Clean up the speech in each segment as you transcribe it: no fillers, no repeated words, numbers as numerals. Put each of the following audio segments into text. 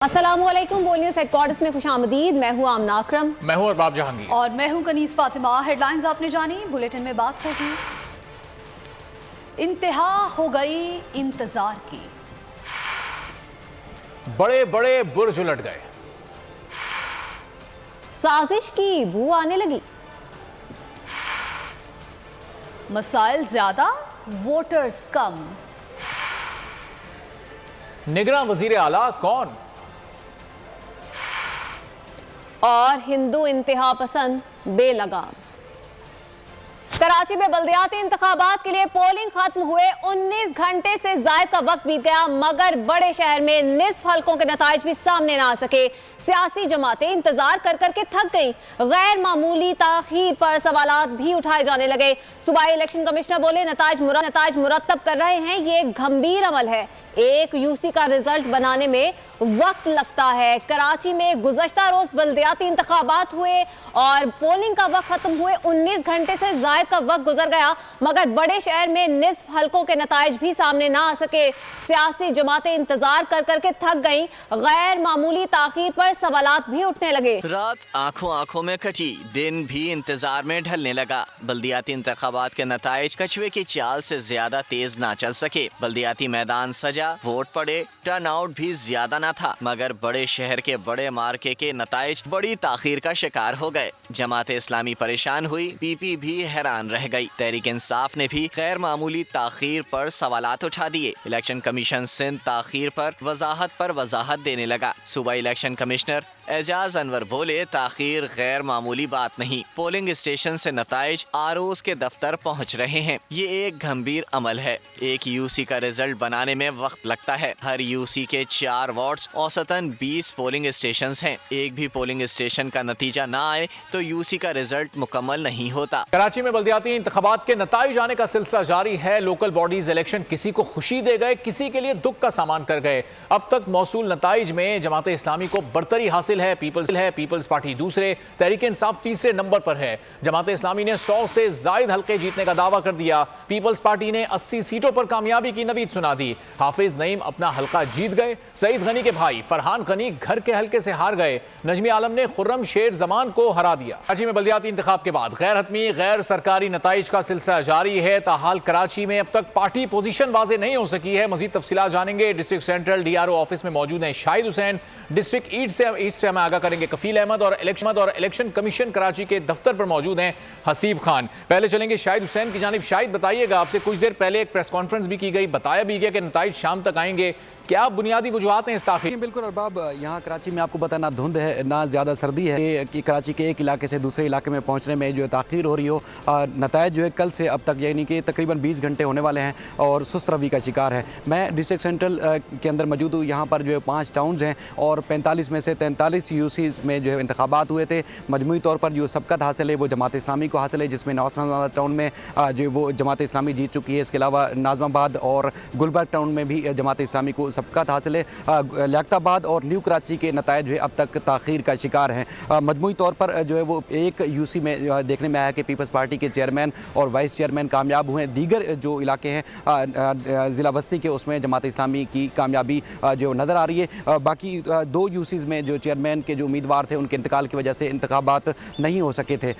अस्सलामुअलैकुम। बोल news headquarters में खुशामदीद। मैं हूँ आमना अकरम। मैं हूँ अरबाब जहांगीर और मैं हूँ कनीज़ फातिमा। हेडलाइंस आपने जानी, बुलेटिन में बात होगी। इंतहा हो गई इंतजार की, बड़े बड़े बुर्ज उलट गए, साजिश की बू आने लगी, मसाइल ज्यादा वोटर्स कम, निगरान वजीर आला कौन, और हिंदू इंतहा पसंद बेलगाम। कराची में बल्दियाती इंतखाबात के लिए पोलिंग खत्म हुए 19 घंटे से ज्यादा का वक्त बीत गया, मगर बड़े शहर में निस्फ हलकों के नताइज भी सामने ना आ सके। सियासी जमातें इंतजार कर करके थक गईं। गैर मामूली ताखीर पर सवालात भी उठाए जाने लगे। सूबाई इलेक्शन कमिश्नर बोले, नताइज मुरतब कर रहे हैं, ये एक गंभीर अमल है। एक यूसी का रिजल्ट बनाने में वक्त लगता है। कराची में गुज़श्ता रोज बल्दियाती इंतखाबात हुए और पोलिंग का वक्त खत्म हुए 19 घंटे से ज्यादा का वक्त गुजर गया, मगर बड़े शहर में निस्फ हलकों के नताइज भी सामने ना आ सके। सियासी जमातें इंतजार कर करके थक गईं। गैर मामूली ताखीर पर सवालात भी उठने लगे। रात आंखों आंखों में कटी, दिन भी इंतजार में ढलने लगा। बल्दियाती इंतखाबात के नताइज कछुए की चाल से ज्यादा तेज ना चल सके। बल्दियाती मैदान सजा, वोट पड़े, टर्नआउट भी ज्यादा न था, मगर बड़े शहर के बड़े मार्के के नताइज बड़ी ताखीर का शिकार हो गए। जमात इस्लामी परेशान हुई, पीपी भी हैरान रह गई। तहरीक इंसाफ ने भी गैर मामूली ताखीर पर सवालात उठा दिए। इलेक्शन कमीशन सिंध ताखीर पर वजाहत देने लगा। सूबाई इलेक्शन कमिश्नर एजाज अनवर बोले, ताखीर गैर मामूली बात नहीं, पोलिंग स्टेशन से नताइज आरओज के दफ्तर पहुँच रहे हैं। ये एक गंभीर अमल है। एक यूसी का रिजल्ट बनाने में वक्त लगता है। हर यूसी के 4 वार्ड्स औसतन 20 पोलिंग स्टेशन हैं। एक भी पोलिंग स्टेशन का नतीजा ना आए तो यूसी का रिजल्ट मुकम्मल नहीं होता। कराची में बल्दियाती इंतखाबात के नताइज आने का सिलसिला जारी है। लोकल बॉडीज इलेक्शन किसी को खुशी दे गए, किसी के लिए दुख का सामान कर गए। अब तक मौसूल नताइज में जमात इस्लामी को बरतरी हासिल है। पीपल्स पार्टी दूसरे, तहरीक इंसाफ तीसरे नंबर पर है। जमात इस्लामी ने 100 से ज्यादा हल्के जीतने का दावा कर दिया। पीपल्स पार्टी ने 80 सीटों पर कामयाबी की नवीद सुना दी। हाफिज नईम अपना हल्का जीत गए। सईद गनी के भाई फरहान गनी घर के हल्के से हार गए। नजमी आलम ने खुर्रम शेर जमान को हरा दिया। कराची में बल्दियाती इंतखाब के बाद गैर हतमी गैर सरकारी नताइज का सिलसिला जारी है। ताहाल कराची में अब तक पार्टी पोजीशन वाजे नहीं हो सकी है। मजीद तफसीलात जानेंगे। डिस्ट्रिक्ट सेंट्रल DRO ऑफिस में मौजूद हैं शाहिद हुसैन। डिस्ट्रिक्ट ईस्ट से हमें आगाह करेंगे कफील अहमद, और इलेक्शन कमीशन कराची के दफ्तर पर मौजूद हैं हसीब खान। पहले चलेंगे शाहिद हुसैन की जानिब। शाहिद, बताइएगा, आपसे कुछ देर पहले एक प्रेस कॉन्फ्रेंस भी की गई, बताया भी गया कि नताइज शाम तक आएंगे। क्या बुनियादी वजूहात हैं इस ताखीर? बिल्कुल अरबाब, यहाँ कराची में आपको पता ना धुंध है ना ज़्यादा सर्दी है कि कराची के एक इलाके से दूसरे इलाके में पहुँचने में जो ताखीर हो रही हो। नताइज जो है कल से अब तक यानी कि तकरीबन 20 घंटे होने वाले हैं और सुस्त रवि का शिकार है। मैं डिस्ट्रिक्ट सेंट्रल के अंदर मौजूद हूँ। यहाँ पर जो है 5 टाउन्स हैं और 45 में से 43 यूसीज़ में जो है इंतखाबात हुए थे। मजमूई तौर पर जो सबकत हासिल है वो जमात इस्लामी को हासिल है, जिसमें नॉर्थ टाउन में जो वो जमात इस्लामी जीत चुकी है। इसके अलावा नाजमाबाद और गुलबर्ग टाउन में भी जमात इस्लामी को सबकत हासिल है। लियाकताबाद और न्यू कराची के नताइज जो है अब तक ताखीर का शिकार हैं। मजमूई तौर पर जो है वो एक यूसी में देखने में आया कि पीपल्स पार्टी के चेयरमैन और वाइस चेयरमैन कामयाब हुए। दीगर जो इलाके हैं ज़िला बस्ती के, उसमें जमात इस्लामी की कामयाबी जो नज़र आ रही है। बाकी 2 यूसीज़ में जो चेयरमैन के जो उम्मीदवार थे उनके इंतकाल की वजह से इंतखाबात नहीं हो सके थे।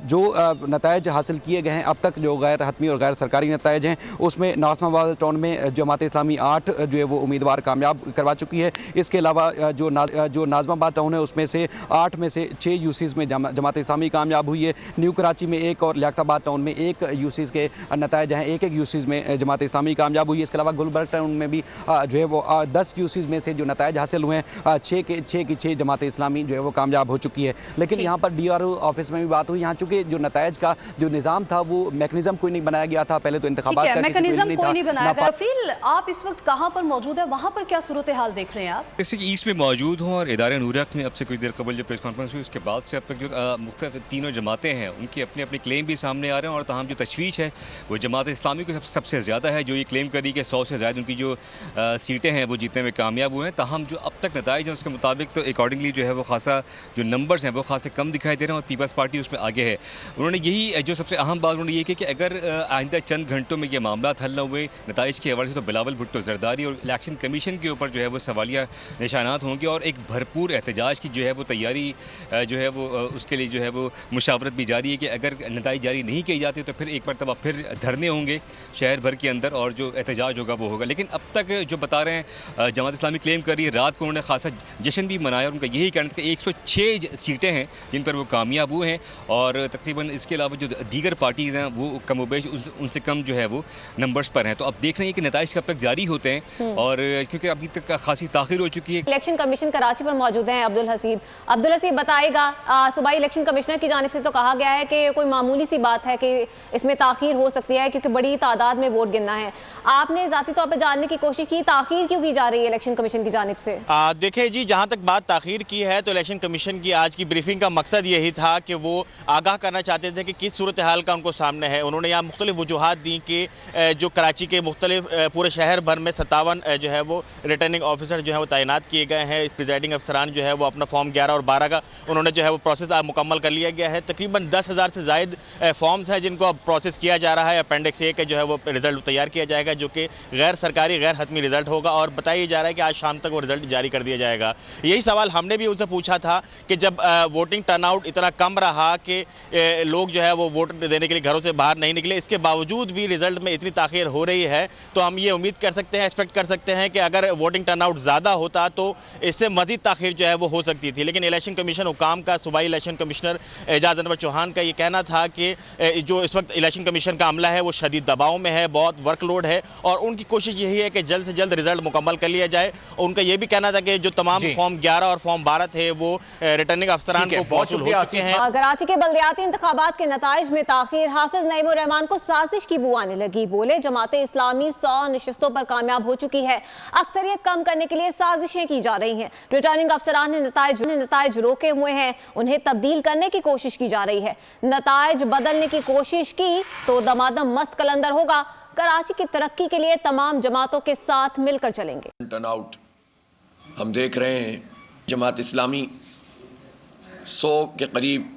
जो नताइज हासिल किए गए हैं अब तक, जो गैर हतमी और गैर सरकारी नताइज हैं, उसमें नाजमाबाद टाउन में जमात इस्लामी 8 जो है वो उम्मीदवार कामयाब करवा चुकी है। इसके अलावा जो नाजमाबाद टाउन है उसमें से 8 में से 6 यूसीज़ में जमात इस्लामी कामयाब हुई है। न्यू कराची में 1 और लियाकताबाद टाउन में 1 यूसीज़ के नताइज हैं। एक यूसीज़ में जमात इस्लामी कामयाब हुई है। इसके अलावा गुलबर्ग टाउन में भी जो है वो 10 यूसीज़ में से जो नताइज हासिल हुए हैं 6 की 6 जमात इस्लामी जो है वो कामयाब हो चुकी है। लेकिन यहाँ पर DRO ऑफिस में भी बात हुई। यहाँ चूँकि जो नताइज का जो निज़ाम था वो मैकेनिज्म कोई नहीं बनाया गया था। पहले तो इंतखाबात का मैकेनिज्म कोई नहीं बनाया गया। कफील, आप इस वक्त कहाँ पर मौजूद है, वहाँ पर क्या सूरत हाल देख रहे हैं आप? जैसे कि ईस्ट में मौजूद हूँ और इदारे नूरक में अब से कुछ देर कबल जो प्रेस कॉन्फ्रेंस हुई उसके बाद से अब तक जो मुख्तलिफ तीनों जमातें हैं उनके अपने अपने क्लेम भी सामने आ रहे हैं। और तमाम जो तशवीश है वो जमात इस्लामी को सबसे ज़्यादा है, जो ये क्लेम करी कि 100 से ज़्यादा उनकी जो सीटें हैं वो जीतने में कामयाब हुए हैं। ताहम जो अब तक नताइज हैं उसके मुताबिक तो अकॉर्डिंगली जो है वो खासा जो नंबर्स हैं वो खासे कम दिखाई दे रहे हैं और पीपल्स पार्टी उसमें आगे है। उन्होंने यही जो सबसे अहम बात उन्होंने ये की कि अगर आइंदा चंद घंटों में ये मामला हल न हुए नताइज के हवाले से तो बिलावल भुट्टो जरदारी और इलेक्शन कमीशन के ऊपर जो है वो सवालिया निशानात होंगे और एक भरपूर एहतजाज की जो है वो तैयारी जो है वो उसके लिए जो है वो मुशावरत भी जारी है कि अगर नताइज जारी नहीं किए जाते तो फिर एक मरतबा फिर धरने होंगे शहर भर के अंदर और जो एहतजाज होगा वो होगा। लेकिन अब तक जो बता रहे हैं जमात इस्लामी क्लेम कर रही है, रात को उन्होंने खासा जश्न भी मनाया और उनका यही कहना था कि 106 सीटें हैं जिन पर वो कामयाब हुए हैं और तकरीबन इसके अलावा जो दीगर पार्टीज़ हैं वो कमोबेश उनसे कम जो है वो नंबर्स पर हैं। तो अब देख रहे हैं कि नताइज कब तक जारी होते हैं और क्योंकि अभी तक खासी ताख़ीर हो चुकी है। इलेक्शन कमीशन कराची पर मौजूद हैं अब्दुल हसीब बताएगा, सूबाई इलेक्शन कमिश्नर की जानिब से तो कहा गया है कि कोई मामूली सी बात है कि इसमें ताख़ीर हो सकती है क्योंकि बड़ी तादाद में वोट गिनना है। आपने ज़ाती तौर पर जानने की कोशिश की ताख़ीर क्यों की जा रही है इलेक्शन कमीशन की जानिब से? देखिए जी, जहाँ तक बात ताख़ीर की है तो इलेक्शन कमीशन की आज की ब्रीफिंग का मकसद यही था कि वो आगाह करना चाहते थे कि किस सूरत हाल का उनको सामने है। उन्होंने यहाँ मुख्तलिफ वजूहात दी कि जो कराची के मुख्तलिफ पूरे शहर भर में 57 जो है वो रिटर्निंग ऑफिसर जो है वो तैनात किए गए हैं। प्रिजाइडिंग अफसरान जो है वो अपना फॉर्म 11 और 12 का उन्होंने जो है वो प्रोसेस मुकम्मल कर लिया गया है। तकरीबन 10,000 से ज़ायद फॉर्म्स हैं जिनको अब प्रोसेस किया जा रहा है। अपेंडिक्स ए का जो है वो रिज़ल्ट तैयार किया जाएगा जो कि गैर सरकारी गैर हतमी रिज़ल्ट होगा और बताया जा रहा है कि आज शाम तक वो रिज़ल्ट जारी कर दिया जाएगा। यही सवाल हमने भी उनसे पूछा था कि जब वोटिंग टर्नआउट इतना कम रहा कि लोग जो है वो वोट देने के लिए घरों से बाहर नहीं निकले, इसके बावजूद भी रिज़ल्ट में इतनी ताख़ीर हो रही है, तो हम ये उम्मीद कर सकते हैं, एक्सपेक्ट कर सकते हैं कि अगर वोटिंग टर्नआउट ज़्यादा होता तो इससे मज़ीद ताख़ीर जो है वो हो सकती थी। लेकिन इलेक्शन कमीशन हुकाम का सूबाई इलेक्शन कमिश्नर एजाज अनवर चौहान का ये कहना था कि जो इस वक्त इलेक्शन कमीशन का अमला है वो शदीद दबाव में है, बहुत वर्कलोड है और उनकी कोशिश यही है कि जल्द से जल्द रिज़ल्ट मुकम्मल कर लिया जाए। उनका ये भी कहना था कि जो तमाम फॉर्म 11 और फॉर्म 12 थे वो रिटर्निंग अफसरान को मौसूल हो चुके हैं। कराची के बल्दियाती इंतखाबात के नताइज में ताख़ीर, हाफिज नईमुर रहमान को साजिश की बू आने लगी। बोले जमाते इस्लामी 100 नशिस्तों पर कामयाब हो चुकी है, अक्सरियत कम करने के लिए साजिशें की जा रही हैं। रिटर्निंग अफसरान ने नताइज रोके हुए हैं, उन्हें तब्दील करने की कोशिश की जा रही है। नताइज बदलने की कोशिश की तो दमादम मस्त कलंदर होगा। कराची की तरक्की के लिए तमाम जमातों के साथ मिलकर चलेंगे। टर्नआउट हम देख रहे हैं, जमात इस्लामी 100 के करीब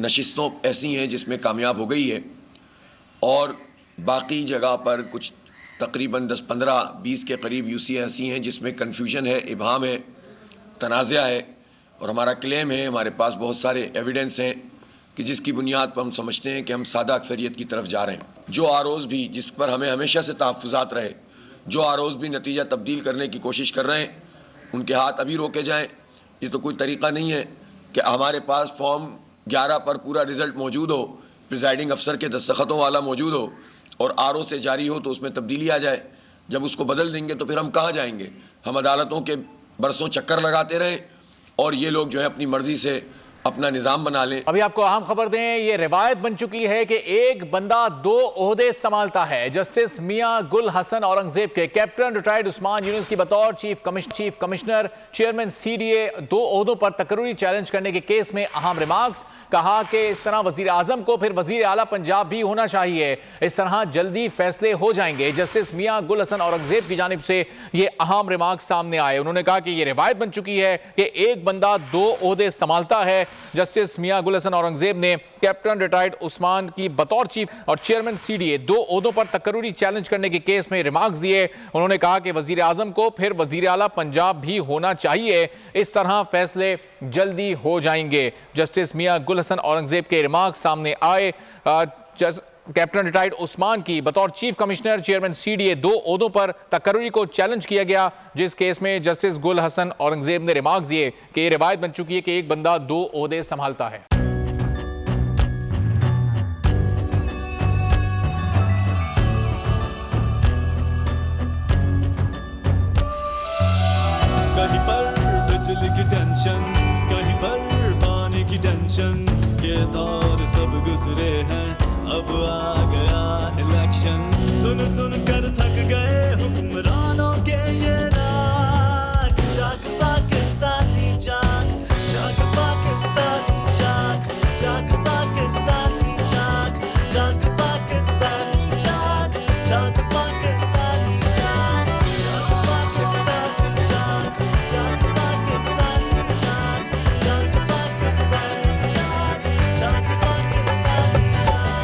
नशिस्तों ऐसी हैं जिसमें कामयाब हो गई है और बाकी जगह पर कुछ तकरीबन 10, 15, 20 के करीब यूसी ऐसी हैं जिसमें कन्फ्यूजन है, इबहाम है, तनाज़ा है और हमारा क्लेम है, हमारे पास बहुत सारे एविडेंस हैं कि जिसकी बुनियाद पर हम समझते हैं कि हम सादा अक्सरियत की तरफ जा रहे हैं। जो आरोज़ भी जिस पर हमें हमेशा से तहफ़्फ़ुज़ात रहे, जो आरोज़ भी नतीजा तब्दील करने की कोशिश कर रहे हैं, उनके हाथ अभी रोके जाएँ। ये तो कोई तरीक़ा नहीं है कि हमारे पास फॉर्म 11 पर पूरा रिज़ल्ट मौजूद हो, प्रिजाइडिंग अफसर के दस्तखतों वाला मौजूद हो और आरओ से जारी हो तो उसमें तब्दीली आ जाए। जब उसको बदल देंगे तो फिर हम कहाँ जाएंगे? हम अदालतों के बरसों चक्कर लगाते रहे और ये लोग जो है अपनी मर्जी से अपना निज़ाम बना लें। अभी आपको अहम खबर दें, ये रिवायत बन चुकी है कि एक बंदा 2 ओहदे संभालता है। जस्टिस मियां गुल हसन औरंगजेब के कैप्टन रिटायर्ड उस्मान यूनुस की बतौर चीफ कमिश्नर चेयरमैन सीडीए 2 ओहदों पर तकर्री चैलेंज करने के केस में अहम रिमार्क्स। कहा कि इस तरह वजीर आजम को फिर वजीर आला पंजाब भी होना चाहिए, इस तरह जल्दी फैसले हो जाएंगे। जस्टिस मियां गुल हसन औरंगजेब की जानिब से ये अहम रिमार्क्स सामने आए। उन्होंने कहा कि ये रिवायत बन चुकी है कि एक बंदा 2 ओहदे संभालता है। जस्टिस मियां गुल हसन औरंगजेब ने कैप्टन रिटायर्ड उस्मान की बतौर चीफ और चेयरमैन सीडीए 2 ओहदों पर तकर्री चैलेंज करने के केस में रिमार्क्स दिए। उन्होंने कहा कि वजीर आजम को फिर वजीर आला पंजाब भी होना चाहिए, इस तरह फैसले जल्दी हो जाएंगे। जस्टिस मियां गुल हसन औरंगजेब के रिमार्क्स सामने आए। कैप्टन रिटायर्ड उस्मान की बतौर चीफ कमिश्नर चेयरमैन सीडीए 2 ओहदों पर तकर्री को चैलेंज किया गया, जिस केस में जस्टिस गुल हसन औरंगजेब ने रिमार्क्स दिए कि यह रिवायत बन चुकी है कि एक बंदा 2 ओहदे संभालता है। कहीं पर बिजली की टेंशन, कहीं पर पानी की टेंशन, ये दौर सब गुजरे हैं, अब आ गया इलेक्शन। सुन सुन कर थक गए हुक्मरानों के ये राग, जाग पाकिस्तानी जाग, जाग पाकिस्तानी जाग, जाग पाकिस्तानी जाग, जाग पाकिस्तानी जाग, जाग पाकिस्तानी जाग, जाग पाकिस्तानी जाग, जाग पाकिस्तानी जाग, जाग पाकिस्तानी जाग, जाग पाकिस्तानी जाग।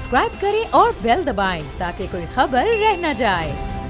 सब्सक्राइब करें और बेल दबाएं ताकि कोई खबर रह न जाए।